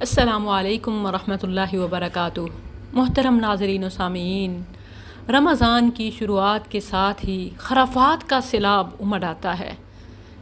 السلام علیکم ورحمۃ اللہ وبرکاتہ۔ محترم ناظرین و سامعین، رمضان کی شروعات کے ساتھ ہی خرافات کا سیلاب امڑ آتا ہے۔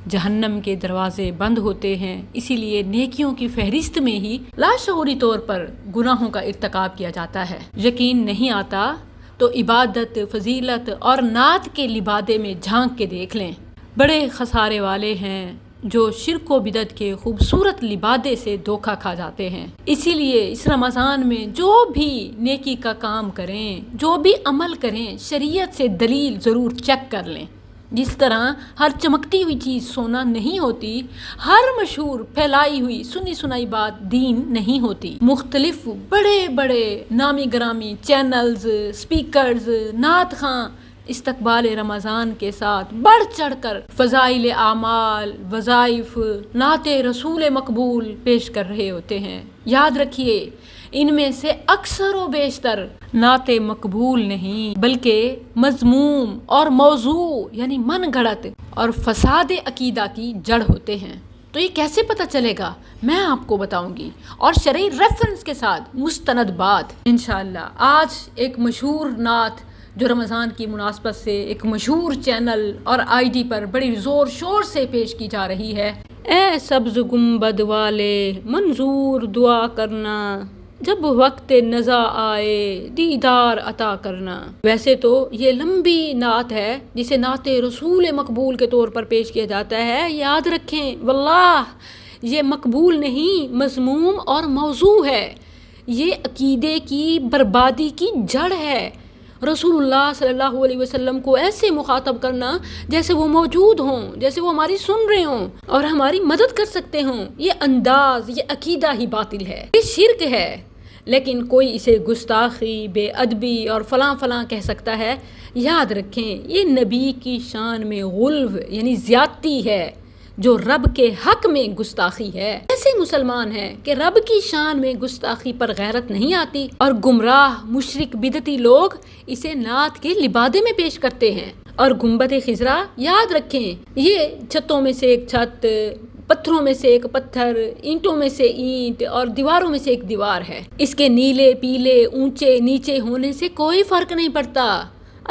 جہنم کے دروازے بند ہوتے ہیں، اسی لیے نیکیوں کی فہرست میں ہی لاشعوری طور پر گناہوں کا ارتکاب کیا جاتا ہے۔ یقین نہیں آتا تو عبادت، فضیلت اور نعت کے لبادے میں جھانک کے دیکھ لیں۔ بڑے خسارے والے ہیں جو شرک و بدعت کے خوبصورت لبادے سے دھوکا کھا جاتے ہیں۔ اسی لیے اس رمضان میں جو بھی نیکی کا کام کریں، جو بھی عمل کریں، شریعت سے دلیل ضرور چیک کر لیں۔ جس طرح ہر چمکتی ہوئی چیز سونا نہیں ہوتی، ہر مشہور پھیلائی ہوئی سنی سنائی بات دین نہیں ہوتی۔ مختلف بڑے بڑے نامی گرامی چینلز، سپیکرز، نعت خواں استقبال رمضان کے ساتھ بڑھ چڑھ کر فضائل اعمال، وظائف، نعت رسول مقبول پیش کر رہے ہوتے ہیں۔ یاد رکھیے، ان میں سے اکثر و بیشتر نعت مقبول نہیں بلکہ مذموم اور موضوع یعنی من گھڑت اور فساد عقیدہ کی جڑ ہوتے ہیں۔ تو یہ کیسے پتہ چلے گا، میں آپ کو بتاؤں گی، اور شرعی ریفرنس کے ساتھ مستند بات انشاءاللہ۔ آج ایک مشہور نعت جو رمضان کی مناسبت سے ایک مشہور چینل اور آئی ڈی پر بڑی زور شور سے پیش کی جا رہی ہے۔ اے سبز گنبد والے منظور دعا کرنا، جب وقت نزا آئے دیدار عطا کرنا۔ ویسے تو یہ لمبی نعت ہے جسے نعت رسول مقبول کے طور پر پیش کیا جاتا ہے۔ یاد رکھیں، واللہ یہ مقبول نہیں، مذموم اور موضوع ہے۔ یہ عقیدے کی بربادی کی جڑ ہے۔ رسول اللہ صلی اللہ علیہ وسلم کو ایسے مخاطب کرنا جیسے وہ موجود ہوں، جیسے وہ ہماری سن رہے ہوں اور ہماری مدد کر سکتے ہوں، یہ انداز، یہ عقیدہ ہی باطل ہے، یہ شرک ہے۔ لیکن کوئی اسے گستاخی، بے ادبی اور فلاں فلاں کہہ سکتا ہے۔ یاد رکھیں، یہ نبی کی شان میں غلو یعنی زیادتی ہے، جو رب کے حق میں گستاخی ہے۔ ایسے مسلمان ہیں کہ رب کی شان میں گستاخی پر غیرت نہیں آتی، اور گمراہ مشرک بدعتی لوگ اسے نعت کے لبادے میں پیش کرتے ہیں۔ اور گنبد خضرا، یاد رکھیں، یہ چھتوں میں سے ایک چھت، پتھروں میں سے ایک پتھر، اینٹوں میں سے اینٹ اور دیواروں میں سے ایک دیوار ہے۔ اس کے نیلے، پیلے، اونچے، نیچے ہونے سے کوئی فرق نہیں پڑتا۔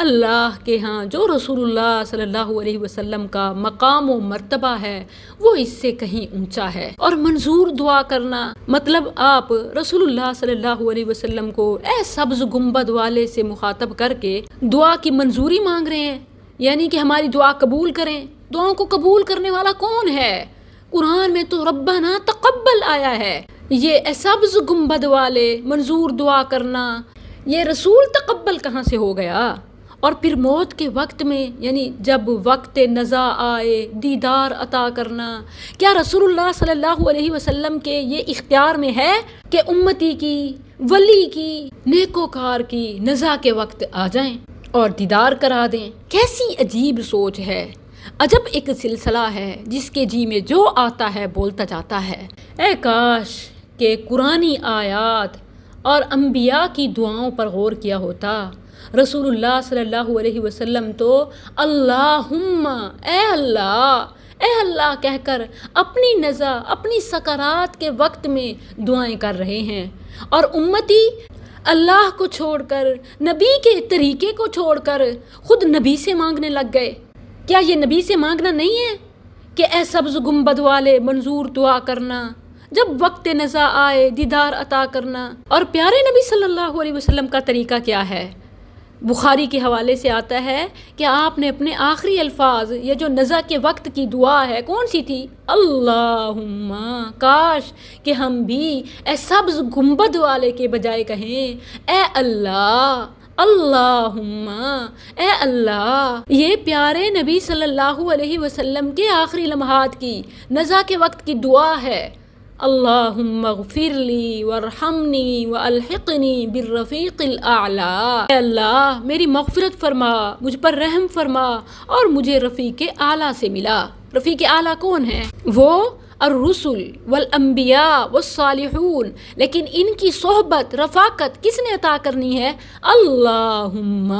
اللہ کے ہاں جو رسول اللہ صلی اللہ علیہ وسلم کا مقام و مرتبہ ہے وہ اس سے کہیں اونچا ہے۔ اور منظور دعا کرنا مطلب آپ رسول اللہ صلی اللہ علیہ وسلم کو اے سبز گنبد والے سے مخاطب کر کے دعا کی منظوری مانگ رہے ہیں، یعنی کہ ہماری دعا قبول کریں۔ دعاؤں کو قبول کرنے والا کون ہے؟ قرآن میں تو ربنا تقبل آیا ہے۔ یہ اے سبز گنبد والے منظور دعا کرنا، یہ رسول تقبل کہاں سے ہو گیا؟ اور پھر موت کے وقت میں، یعنی جب وقت نزا آئے دیدار عطا کرنا، کیا رسول اللہ صلی اللہ علیہ وسلم کے یہ اختیار میں ہے کہ امتی کی، ولی کی، نیکوکار کی نزا کے وقت آ جائیں اور دیدار کرا دیں؟ کیسی عجیب سوچ ہے، عجب ایک سلسلہ ہے جس کے جی میں جو آتا ہے بولتا جاتا ہے۔ اے کاش کہ قرآنی آیات اور انبیاء کی دعاؤں پر غور کیا ہوتا۔ رسول اللہ صلی اللہ علیہ وسلم تو اللہم، اے اللہ کہہ کر اپنی نزا، اپنی سکرات کے وقت میں دعائیں کر رہے ہیں، اور امتی اللہ کو چھوڑ کر، نبی کے طریقے کو چھوڑ کر خود نبی سے مانگنے لگ گئے۔ کیا یہ نبی سے مانگنا نہیں ہے کہ اے سبز گنبد والے منظور دعا کرنا، جب وقت نزا آئے دیدار عطا کرنا؟ اور پیارے نبی صلی اللہ علیہ وسلم کا طریقہ کیا ہے؟ بخاری کے حوالے سے آتا ہے کہ آپ نے اپنے آخری الفاظ، یہ جو نزا کے وقت کی دعا ہے، کون سی تھی؟ اللہم، کاش کہ ہم بھی اے سبز گنبد والے کے بجائے کہیں اے اللہ، اللہم، اے اللہ۔ یہ پیارے نبی صلی اللہ علیہ وسلم کے آخری لمحات کی نزا کے وقت کی دعا ہے۔ اللہم اغفر لی وارحمنی والحقنی بالرفیق الاعلی۔ اے اللہ میری مغفرت فرما، مجھ پر رحم فرما اور مجھے رفیق اعلیٰ سے ملا۔ رفیق اعلیٰ کون ہے؟ وہ الرسل والانبیاء والصالحون، لیکن ان کی صحبت، رفاقت کس نے عطا کرنی ہے؟ اللہم،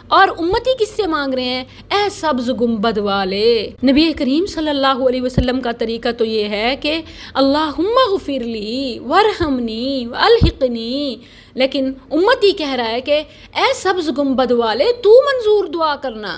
اور امتی کس سے مانگ رہے ہیں؟ اے سبز گنبد والے۔ نبی کریم صلی اللہ علیہ وسلم کا طریقہ تو یہ ہے کہ اللہم اغفر لی ورحمنی والحقنی، لیکن امتی کہہ رہا ہے کہ اے سبز گنبد والے تو منظور دعا کرنا۔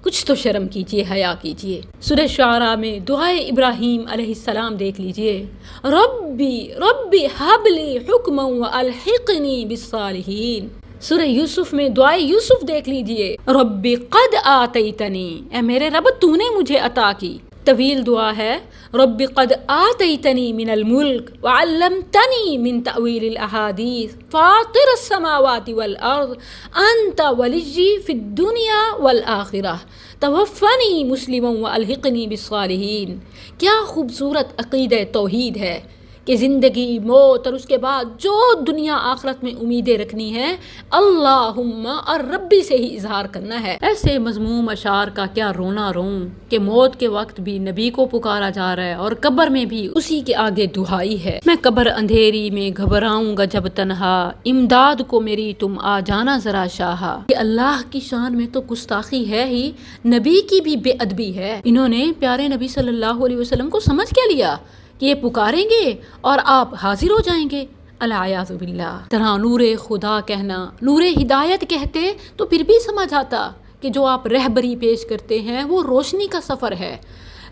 کچھ تو شرم کیجئے، حیا کیجئے۔ سورہ شعراء میں دعائے ابراہیم علیہ السلام دیکھ لیجئے، ربی حب لی حکما والحقنی بالصالحین۔ سورہ یوسف میں دعائے یوسف دیکھ لیجئے، ربی قد آتیتنی، اے میرے رب تو نے مجھے عطا کی۔ طویل دعا ہے، ربی قد آتیتنی من الملک وعلمتنی من تأویل الاحادیث فاطر السماوات والارض انت ولی فی الدنیا والآخرہ توفنی مسلما والحقنی بالصالحین۔ کیا خوبصورت عقیدہ توحید ہے کہ زندگی، موت اور اس کے بعد جو دنیا آخرت میں امیدیں رکھنی ہے، اللہم اور ربی سے ہی اظہار کرنا ہے۔ ایسے مذموم اشعار کا کیا رونا روں کہ موت کے وقت بھی نبی کو پکارا جا رہا ہے اور قبر میں بھی اسی کے آگے دہائی ہے۔ میں قبر اندھیری میں گھبراؤں گا جب تنہا، امداد کو میری تم آ جانا ذرا شاہا۔ کہ اللہ کی شان میں تو گستاخی ہے ہی، نبی کی بھی بے ادبی ہے۔ انہوں نے پیارے نبی صلی اللہ علیہ وسلم کو سمجھ کیا لیا کہ یہ پکاریں گے اور آپ حاضر ہو جائیں گے؟ العیاذ باللہ۔ طرح نور خدا کہنا، نور ہدایت کہتے تو پھر بھی سمجھ آتا کہ جو آپ رہبری پیش کرتے ہیں وہ روشنی کا سفر ہے،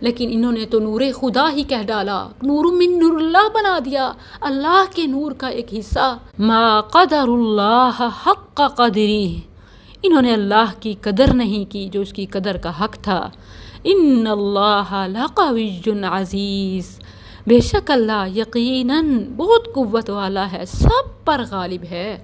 لیکن انہوں نے تو نور خدا ہی کہہ ڈالا، نور من نور اللہ بنا دیا، اللہ کے نور کا ایک حصہ۔ ما قدر اللہ حق قدری، انہوں نے اللہ کی قدر نہیں کی جو اس کی قدر کا حق تھا۔ ان اللہ لقوی عزیز، بے شک اللہ یقیناً بہت قوت والا ہے، سب پر غالب ہے۔